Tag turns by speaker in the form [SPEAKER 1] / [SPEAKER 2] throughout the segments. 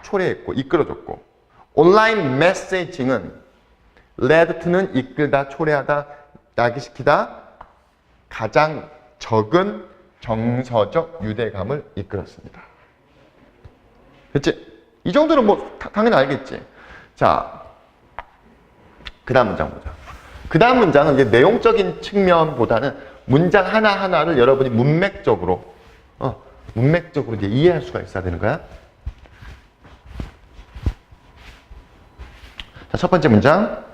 [SPEAKER 1] 초래했고 이끌어줬고 온라인 메시징은 led to는 이끌다, 초래하다, 야기시키다 가장 적은 정서적 유대감을 이끌었습니다. 그치? 이 정도는 뭐 당연히 알겠지. 자, 그 다음 문장 보자. 그 다음 문장은 이제 내용적인 측면보다는 문장 하나하나를 여러분이 문맥적으로 이제 이해할 수가 있어야 되는 거야. 자, 첫 번째 문장.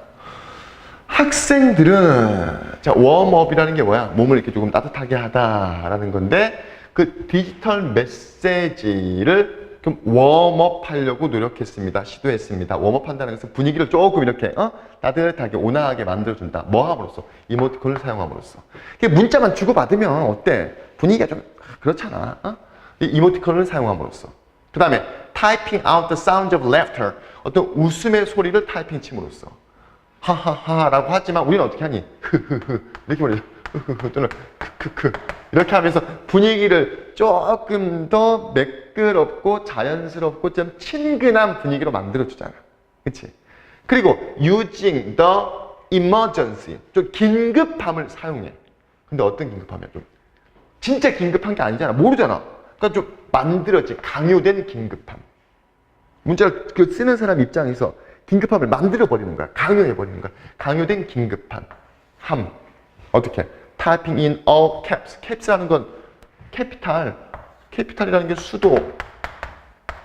[SPEAKER 1] 학생들은, 자, 웜업이라는 게 뭐야? 몸을 이렇게 조금 따뜻하게 하다라는 건데, 그 디지털 메시지를 좀 웜업 하려고 노력했습니다. 시도했습니다. 웜업 한다는 것은 분위기를 조금 이렇게, 따뜻하게, 온화하게 만들어준다. 뭐 함으로써? 이모티콘을 사용함으로써. 문자만 주고받으면 어때? 분위기가 좀 그렇잖아. 이 이모티콘을 사용함으로써. 그 다음에, typing out the sound of laughter. 어떤 웃음의 소리를 타이핑 침으로써. 하하하라고 하지만 우리는 어떻게 하니? 흐흐흐 이렇게 말이죠. 흐흐흐 또는 크크크 이렇게 하면서 분위기를 조금 더 매끄럽고 자연스럽고 좀 친근한 분위기로 만들어주잖아. 그치? 그리고 using the emergency 좀 긴급함을 사용해. 근데 어떤 긴급함이야? 좀 진짜 긴급한 게 아니잖아. 모르잖아. 그러니까 좀 만들어진 강요된 긴급함. 문자를 쓰는 사람 입장에서 긴급함을 만들어버리는 거야. 강요해버리는 거야. 강요된 긴급함. 함. 어떻게? Typing in all caps. caps라는 건 캐피탈. 캐피탈이라는 게 수도.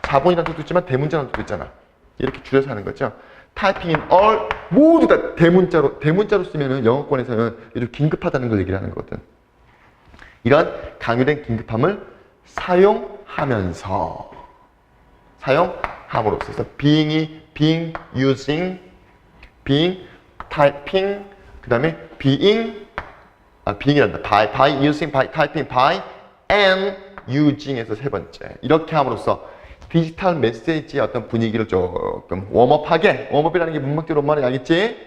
[SPEAKER 1] 자본이라는 뜻도 있지만 대문자라는 뜻도 있잖아. 이렇게 줄여서 하는 거죠. Typing in all 모두 다 대문자로 쓰면은 영어권에서는 좀 긴급하다는 걸 얘기를 하는 거거든. 이런 강요된 긴급함을 사용함으로써 being, using, typing, 그 다음에 being이란다. by using, by typing, by and using에서 세 번째. 이렇게 함으로써 디지털 메시지의 어떤 분위기를 조금 웜업이라는 게 문학적으로 말이 알겠지?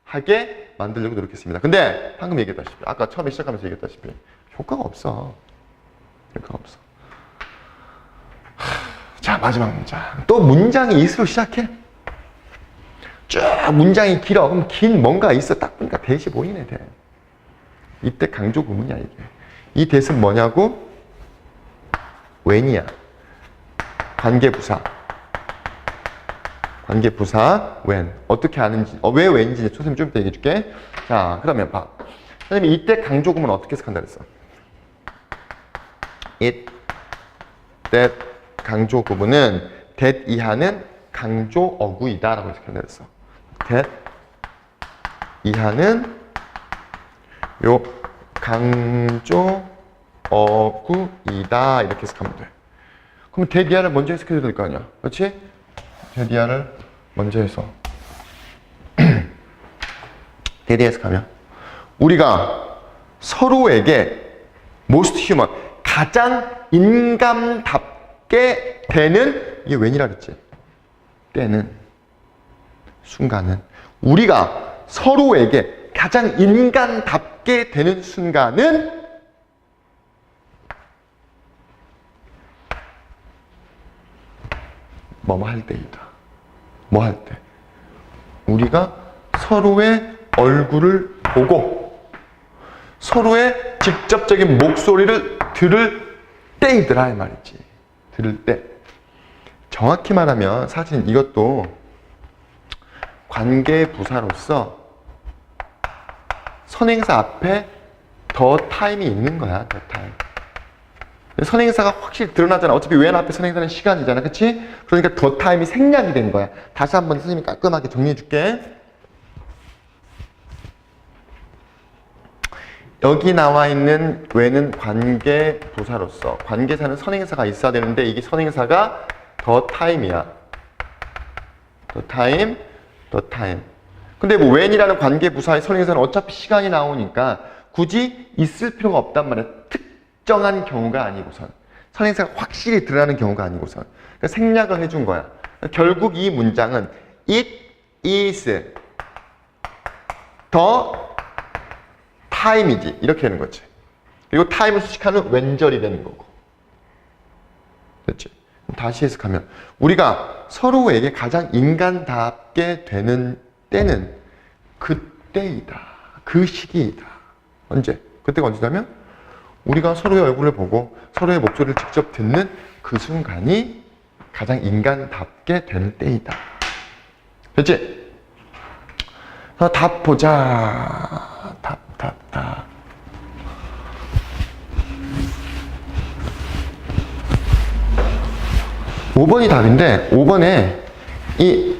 [SPEAKER 1] 하게 만들려고 노력했습니다. 근데 방금 얘기했다시피, 아까 처음에 시작하면서 얘기했다시피 효과가 없어. 자, 마지막 문장. 또 문장이 있으로 시작해. 쭉 문장이 길어. 그럼 긴 뭔가 있어. 딱 보니까 대시 보이네, 대. 이때 강조 구문이야, 이게. 이 대는 뭐냐고? when이야. 관계부사, when. 어떻게 하는지, 왜 when인지 선생님 좀 이따 얘기해 줄게. 자, 그러면 봐. 선생님이 이때 강조 구문 어떻게 해석한다 그랬어? it, that, 강조 구문은 that 이하는 강조 어구이다 라고 해석한다 그랬어. that 이하는 요 강조 어구이다 이렇게 해석하면 돼. 그럼 that 이하를 먼저 해석해야 될 거 아니야. 그렇지? that 이하를 먼저 해서 that 해석하면 우리가 서로에게 most human 가장 인간답게 되는 이게 when이라 그랬지. 때는 순간은 우리가 서로에게 가장 인간답게 되는 순간은 뭐뭐 할 때이다. 뭐 할 때? 우리가 서로의 얼굴을 보고 서로의 직접적인 목소리를 들을 때이더라 이 말이지. 들을 때. 정확히 말하면 사실 이것도 관계부사로서 선행사 앞에 더 타임이 있는 거야. 더 타임. 선행사가 확실히 드러나잖아. 어차피 when 앞에 선행사는 시간이잖아. 그치? 그러니까 더 타임이 생략이 된 거야. 다시 한번 선생님이 깔끔하게 정리해 줄게. 여기 나와 있는 when은 관계부사로서 관계사는 선행사가 있어야 되는데 이게 선행사가 더 타임이야. 더 타임. 근데 뭐 when이라는 관계부사의 선행사는 어차피 시간이 나오니까 굳이 있을 필요가 없단 말이야. 특정한 경우가 아니고선. 선행사가 확실히 드러나는 경우가 아니고선. 그러니까 생략을 해준 거야. 결국 이 문장은 it is the time이지. 이렇게 되는 거지. 그리고 time을 수식하는 when절이 되는 거고. 됐지? 다시 해석하면 우리가 서로에게 가장 인간답게 되는 때는 그때이다. 그 시기이다. 언제? 그때가 언제냐면 우리가 서로의 얼굴을 보고 서로의 목소리를 직접 듣는 그 순간이 가장 인간답게 되는 때이다. 됐지? 답 보자. 답. 5번이 답인데 5번에 이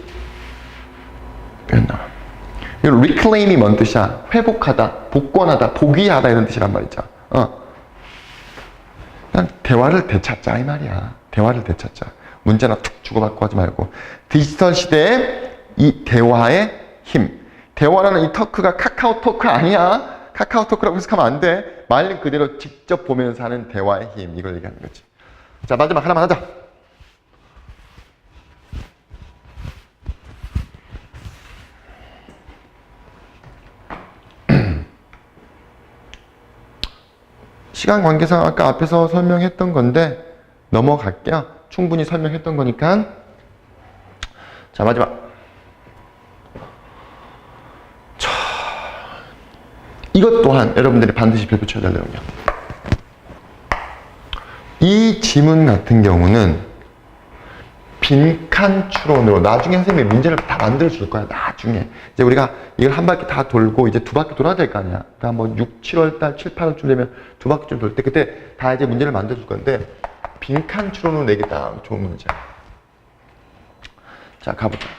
[SPEAKER 1] reclaim이 뭔 뜻이야? 회복하다, 복권하다, 복위하다 이런 뜻이란 말이죠. 그냥 대화를 되찾자 이 말이야. 대화를 되찾자. 문제나 툭 주고받고 하지 말고. 디지털 시대에 이 대화의 힘. 대화라는 이 터크가 카카오토크 아니야. 카카오토크라고 해석하면 안 돼. 말 그대로 직접 보면서 하는 대화의 힘. 이걸 얘기하는 거지. 자, 마지막 하나만 하자. 시간 관계상 아까 앞에서 설명했던 건데 넘어갈게요. 충분히 설명했던 거니까. 자, 마지막. 이것 또한 여러분들이 반드시 별표쳐야 될 내용이야. 이 지문 같은 경우는 빈칸 추론으로 나중에 선생님이 문제를 다 만들어 줄 거야. 나중에 이제 우리가 이걸 한 바퀴 다 돌고 이제 두 바퀴 돌아야 될 거 아니야. 그러니까 뭐 6, 7월 달, 7, 8월쯤 되면 두 바퀴 좀 돌 때 그때 다 이제 문제를 만들어 줄 건데 빈칸 추론으로 내기 딱 좋은 문제야. 자, 가보자.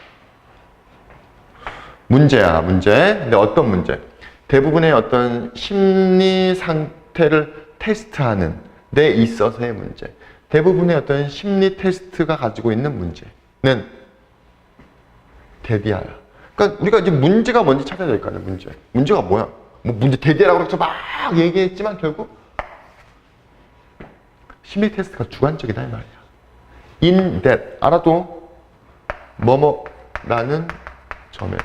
[SPEAKER 1] 문제야, 문제. 근데 어떤 문제? 대부분의 어떤 심리 상태를 테스트하는 데 있어서의 문제. 대부분의 어떤 심리 테스트가 가지고 있는 문제는 대비하라. 그러니까 우리가 이제 문제가 뭔지 찾아야 될 거 아니야, 문제. 문제가 뭐야? 뭐 문제 대비하라고 해서 막 얘기했지만 결국 심리 테스트가 주관적이다 이 말이야. in that 알아도 뭐뭐라는 점에서.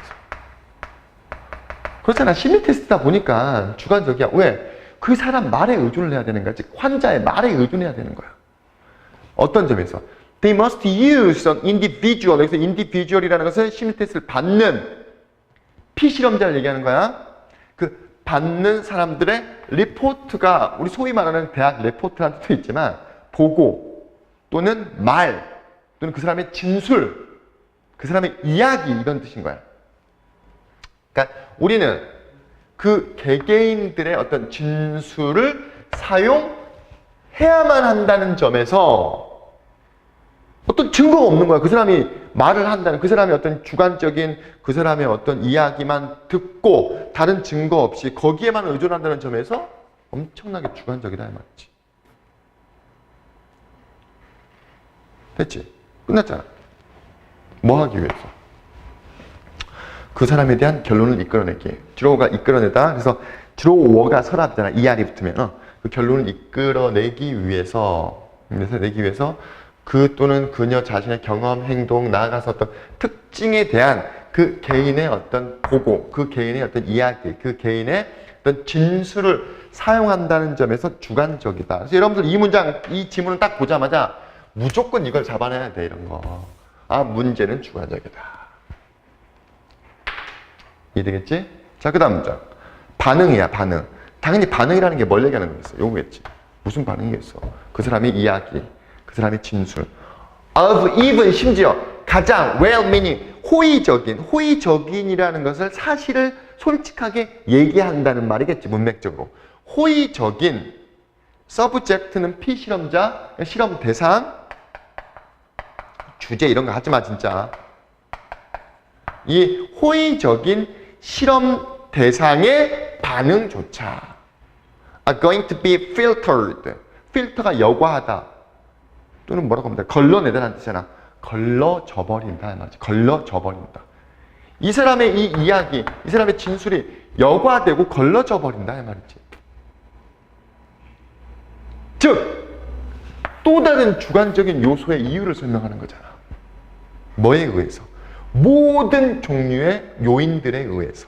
[SPEAKER 1] 그렇잖아. 심리 테스트다 보니까 주관적이야. 왜? 그 사람 말에 의존을 해야 되는 거야. 즉 환자의 말에 의존해야 되는 거야. 어떤 점에서? They must use an individual. 여기서 individual이라는 것은 심리 테스트를 받는 피실험자를 얘기하는 거야. 그 받는 사람들의 리포트가 우리 소위 말하는 대학 리포트라는 뜻도 있지만 보고 또는 말 또는 그 사람의 진술 그 사람의 이야기 이런 뜻인 거야. 그러니까 우리는 그 개개인들의 어떤 진술을 사용해야만 한다는 점에서 어떤 증거가 없는 거야. 그 사람이 말을 한다는 그 사람의 어떤 주관적인 그 사람의 어떤 이야기만 듣고 다른 증거 없이 거기에만 의존한다는 점에서 엄청나게 주관적이다 이 말이지. 됐지? 끝났잖아. 뭐 하기 위해서? 그 사람에 대한 결론을 이끌어내기. 드로우가 이끌어내다. 그래서 드로워가 서랍이잖아. ER이 붙으면. 그 결론을 이끌어내기 위해서 그 또는 그녀 자신의 경험, 행동, 나아가서 어떤 특징에 대한 그 개인의 어떤 보고, 그 개인의 어떤 이야기, 그 개인의 어떤 진술을 사용한다는 점에서 주관적이다. 그래서 여러분들 이 문장, 이 지문을 딱 보자마자 무조건 이걸 잡아내야 돼, 이런 거. 아, 문제는 주관적이다. 이해되겠지? 자, 그 다음 문장. 반응이야, 반응. 당연히 반응이라는 게 뭘 얘기하는 거겠어? 요거겠지. 무슨 반응이겠어? 그 사람의 이야기, 그 사람의 진술. of even, 심지어 가장 well-meaning, 호의적인이라는 것을 사실을 솔직하게 얘기한다는 말이겠지, 문맥적으로. 호의적인, subject는 피실험자, 실험 대상, 주제 이런 거 하지 마, 진짜. 이 호의적인 실험 대상의 반응조차 are going to be filtered. 필터가 여과하다. 또는 뭐라고 합니다. 걸러내다라는 뜻이잖아. 걸러져 버린다. 말이지. 걸러져 버린다. 이 사람의 이 이야기, 이 사람의 진술이 여과되고 걸러져 버린다. 말이지. 즉, 또 다른 주관적인 요소의 이유를 설명하는 거잖아. 뭐에 의해서? 모든 종류의 요인들에 의해서.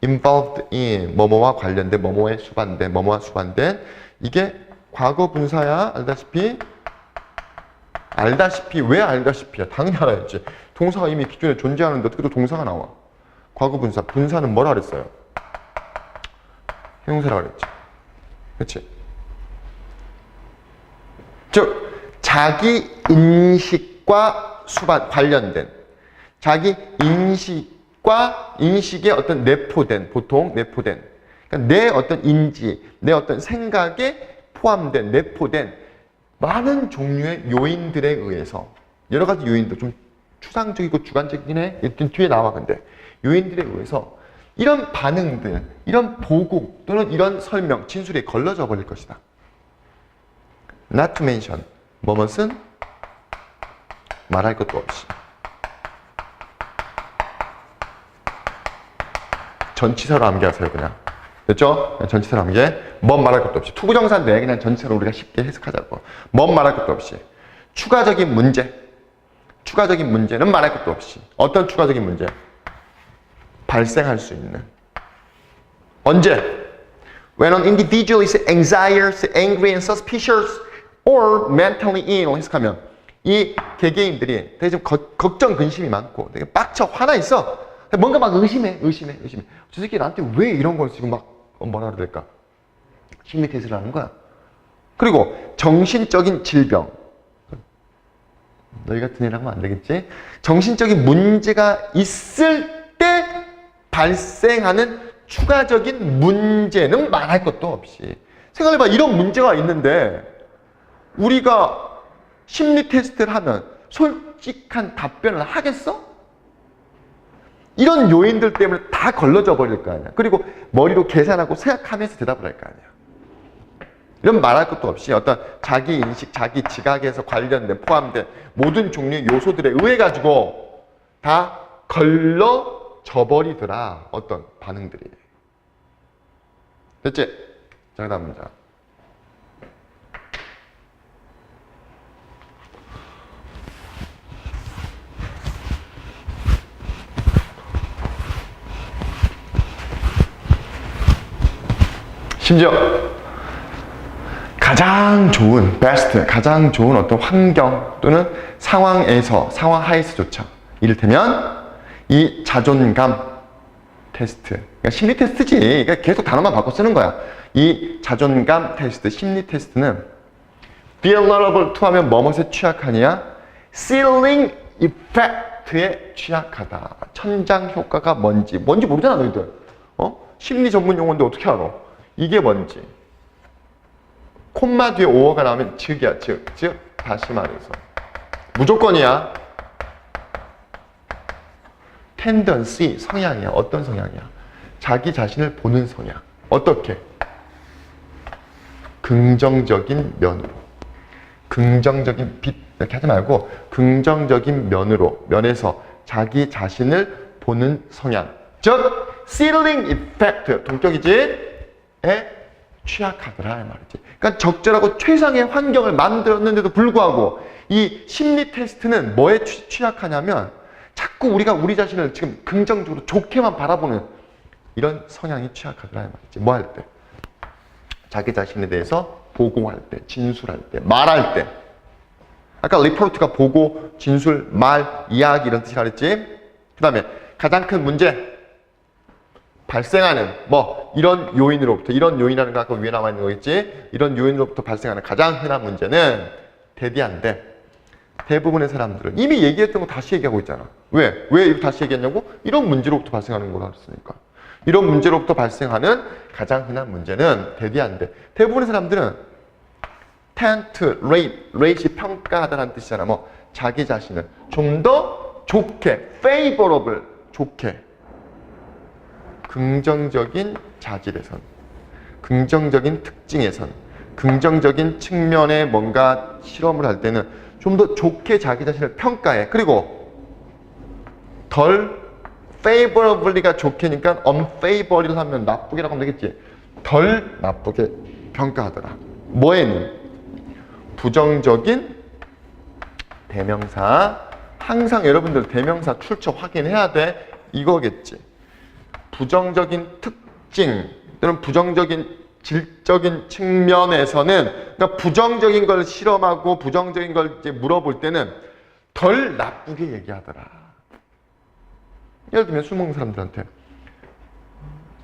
[SPEAKER 1] involved in, 뭐뭐와 관련된, 뭐뭐에 수반된, 뭐뭐와 수반된. 이게 과거 분사야. 알다시피 알다시피, 왜 알다시피야? 당연히 알아야지. 동사가 이미 기존에 존재하는데 어떻게 또 동사가 나와? 과거 분사. 분사는 뭐라 그랬어요? 형용사라 그랬지. 그렇지? 즉, 자기 인식과 관련된, 자기 인식과 인식의 어떤 내포된, 보통 내포된, 그러니까 내 어떤 인지, 내 어떤 생각에 포함된, 내포된 많은 종류의 요인들에 의해서, 여러 가지 요인들, 좀 추상적이고 주관적이긴 해. 뒤에 나와, 근데. 요인들에 의해서 이런 반응들, 이런 보고 또는 이런 설명, 진술이 걸러져 버릴 것이다. Not to mention, 뭐뭇은 말할 것도 없이. 전치사로 암기하세요, 그냥. 됐죠? 전치사로 암기해. 뭔 말할 것도 없이. 투부정사인데 그냥 전치사로 우리가 쉽게 해석하자고. 뭔 말할 것도 없이. 추가적인 문제. 추가적인 문제는 말할 것도 없이. 어떤 추가적인 문제? 발생할 수 있는. 언제? When an individual is anxious, angry and suspicious or mentally ill 해석하면 이 개개인들이 되게 좀 걱정, 근심이 많고 되게 빡쳐, 화나 있어. 뭔가 막 의심해. 저 새끼 나한테 왜 이런 걸 지금 막 뭐라 그래야 될까? 심리 테스트를 하는 거야. 그리고 정신적인 질병. 너희 같은 애랑 하면 안 되겠지? 정신적인 문제가 있을 때 발생하는 추가적인 문제는 말할 것도 없이. 생각해봐. 이런 문제가 있는데 우리가 심리 테스트를 하면 솔직한 답변을 하겠어? 이런 요인들 때문에 다 걸러져 버릴 거 아니야. 그리고 머리로 계산하고 생각하면서 대답을 할 거 아니야. 이런 말할 것도 없이 어떤 자기 인식, 자기 지각에서 관련된, 포함된 모든 종류의 요소들에 의해 가지고 다 걸러져 버리더라. 어떤 반응들이. 됐지? 자, 그 다음 문제. 심지어 가장 좋은, 베스트, 가장 좋은 어떤 환경 또는 상황에서, 상황 하에서조차 이를테면 이 자존감 테스트, 그러니까 심리 테스트지. 그러니까 계속 단어만 바꿔 쓰는 거야. 이 자존감 테스트, 심리 테스트는 vulnerable to 하면 뭐뭇에 취약하냐? ceiling effect에 취약하다. 천장 효과가 뭔지 모르잖아, 너희들. 심리 전문 용어인데 어떻게 알아? 이게 뭔지. 콤마 뒤에 오어가 나오면 즉이야, 즉. 다시 말해서. 무조건이야. tendency, 성향이야. 어떤 성향이야? 자기 자신을 보는 성향. 어떻게? 긍정적인 면으로. 긍정적인 빛, 이렇게 하지 말고, 긍정적인 면에서 자기 자신을 보는 성향. 즉, ceiling effect. 동격이지? 에 취약하더라 이 말이지. 그러니까 적절하고 최상의 환경을 만들었는데도 불구하고 이 심리 테스트는 뭐에 취약하냐면 자꾸 우리가 우리 자신을 지금 긍정적으로 좋게만 바라보는 이런 성향이 취약하더라 이 말이지. 뭐 할 때? 자기 자신에 대해서 보고할 때, 진술할 때, 말할 때. 아까 리포트가 보고, 진술, 말, 이야기 이런 뜻이라 그랬지. 그 다음에 가장 큰 문제. 발생하는 이런 요인으로부터, 이런 요인이라는 거 아까 위에 나와 있는 거겠지? 이런 요인으로부터 발생하는 가장 흔한 문제는 대디한데 대부분의 사람들은 이미 얘기했던 거 다시 얘기하고 있잖아. 왜 이거 다시 얘기했냐고? 이런 문제로부터 발생하는 거라 했으니까. 이런 문제로부터 발생하는 가장 흔한 문제는 대디한데 대부분의 사람들은 tend to rate이 평가하다라는 뜻이잖아. 자기 자신을 좀 더 좋게, favorable, 좋게 긍정적인 자질에선, 긍정적인 특징에선, 긍정적인 측면에 뭔가 실험을 할 때는 좀 더 좋게 자기 자신을 평가해. 그리고 덜 favorably가 좋게니까 unfavorably 하면 나쁘게라고 하면 되겠지. 덜 나쁘게 평가하더라. 뭐에는? 부정적인 대명사. 항상 여러분들 대명사 출처 확인해야 돼. 이거겠지. 부정적인 특징 또는 부정적인 질적인 측면에서는 그러니까 부정적인 걸 실험하고 부정적인 걸 이제 물어볼 때는 덜 나쁘게 얘기하더라. 예를 들면 술 먹는 사람들한테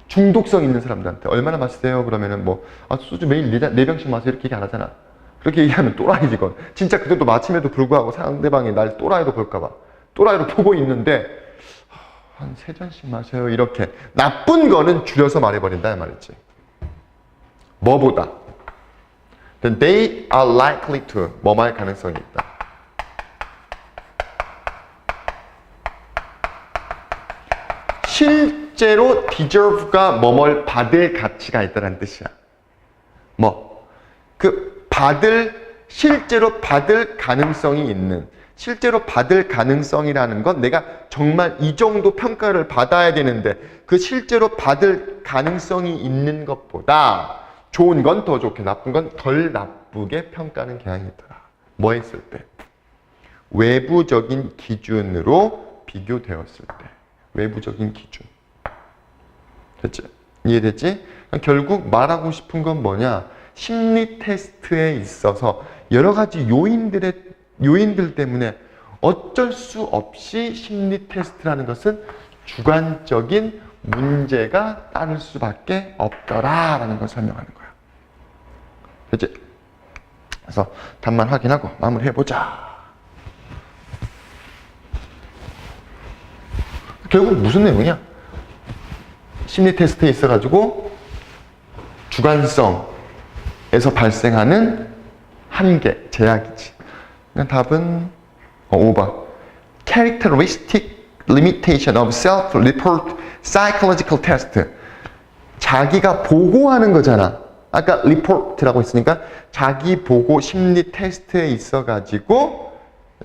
[SPEAKER 1] 중독성 있는 사람들한테 얼마나 마시세요? 그러면은 뭐 소주 매일 4병씩 마세요 이렇게 얘기 안 하잖아. 그렇게 얘기하면 또라이지 건. 진짜 그 정도 마침에도 불구하고 상대방이 날 또라이로 볼까 봐. 또라이로 보고 있는데 한 3잔씩 마셔요 이렇게. 나쁜 거는 줄여서 말해버린다 이 말이지. 뭐보다? Then they are likely to 뭐할 가능성이 있다. 실제로 deserve가 뭐뭘 받을 가치가 있다는 뜻이야. 실제로 받을 가능성이 있는, 실제로 받을 가능성이라는 건 내가 정말 이 정도 평가를 받아야 되는데 그 실제로 받을 가능성이 있는 것보다 좋은 건 더 좋게, 나쁜 건 덜 나쁘게 평가하는 경향이 있더라. 뭐 했을 때? 외부적인 기준으로 비교되었을 때. 외부적인 기준. 됐지? 이해됐지? 결국 말하고 싶은 건 뭐냐? 심리 테스트에 있어서 여러 가지 요인들 때문에 어쩔 수 없이 심리 테스트라는 것은 주관적인 문제가 따를 수밖에 없더라라는 걸 설명하는 거야. 됐지? 그래서 답만 확인하고 마무리해보자. 결국 무슨 내용이야? 심리 테스트에 있어가지고 주관성에서 발생하는 한계, 제약이지. 그러니까 답은 5번. Characteristic limitation of self-report psychological test. 자기가 보고하는 거잖아. 아까 report라고 했으니까 자기 보고 심리 테스트에 있어가지고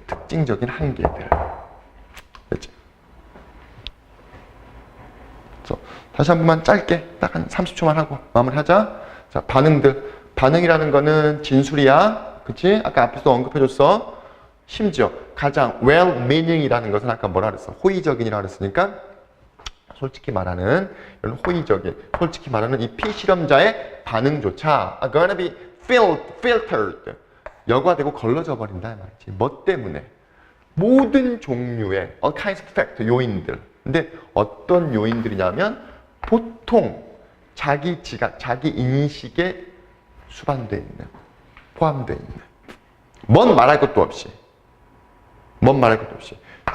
[SPEAKER 1] 특징적인 한계들. 됐지? 다시 한 번만 짧게 딱 한 30초만 하고 마무리하자. 자, 반응들. 반응이라는 거는 진술이야. 그치? 아까 앞에서 언급해줬어. 심지어 가장 well-meaning이라는 것은 아까 뭐라 그랬어? 호의적인이라고 그랬으니까 솔직히 말하는 이런 호의적인, 솔직히 말하는 이 피실험자의 반응조차 are gonna be filtered. 여과되고 걸러져 버린다 이 말이지. 뭐 때문에? 모든 종류의 all kinds of factor, 요인들. 근데 어떤 요인들이냐면 보통 자기 지각, 자기 인식에 수반되어 있는, 포함되어 있는, 뭔 말할 것도 없이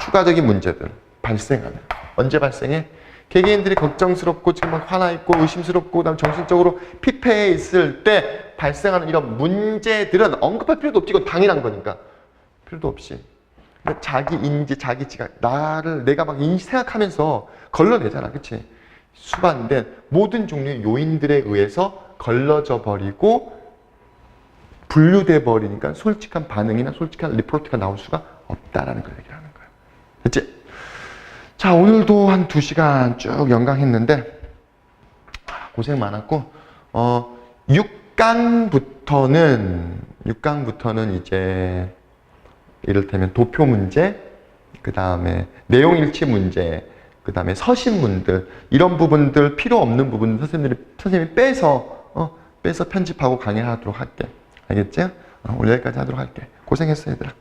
[SPEAKER 1] 추가적인 문제들 발생하는. 언제 발생해? 개개인들이 걱정스럽고 지금 막 화나 있고 의심스럽고 그다음 정신적으로 피폐해 있을 때 발생하는 이런 문제들은 언급할 필요도 없지. 이건 당연한 거니까 필요도 없이 자기 인지, 자기 지각, 내가 막 생각하면서 걸러내잖아, 그치? 수반된 모든 종류의 요인들에 의해서 걸러져 버리고 분류돼 버리니까 솔직한 반응이나 솔직한 리포트가 나올 수가 없다라는 걸 얘기하는 거예요. 됐지? 자, 오늘도 한 2시간 쭉 연강했는데 고생 많았고 6강부터는 이제 이를테면 도표 문제, 그 다음에 내용 일치 문제, 그 다음에 서신문들, 이런 부분들, 필요 없는 부분들 선생님이 빼서 편집하고 강의하도록 할게. 알겠지? 오늘 여기까지 하도록 할게. 고생했어, 얘들아.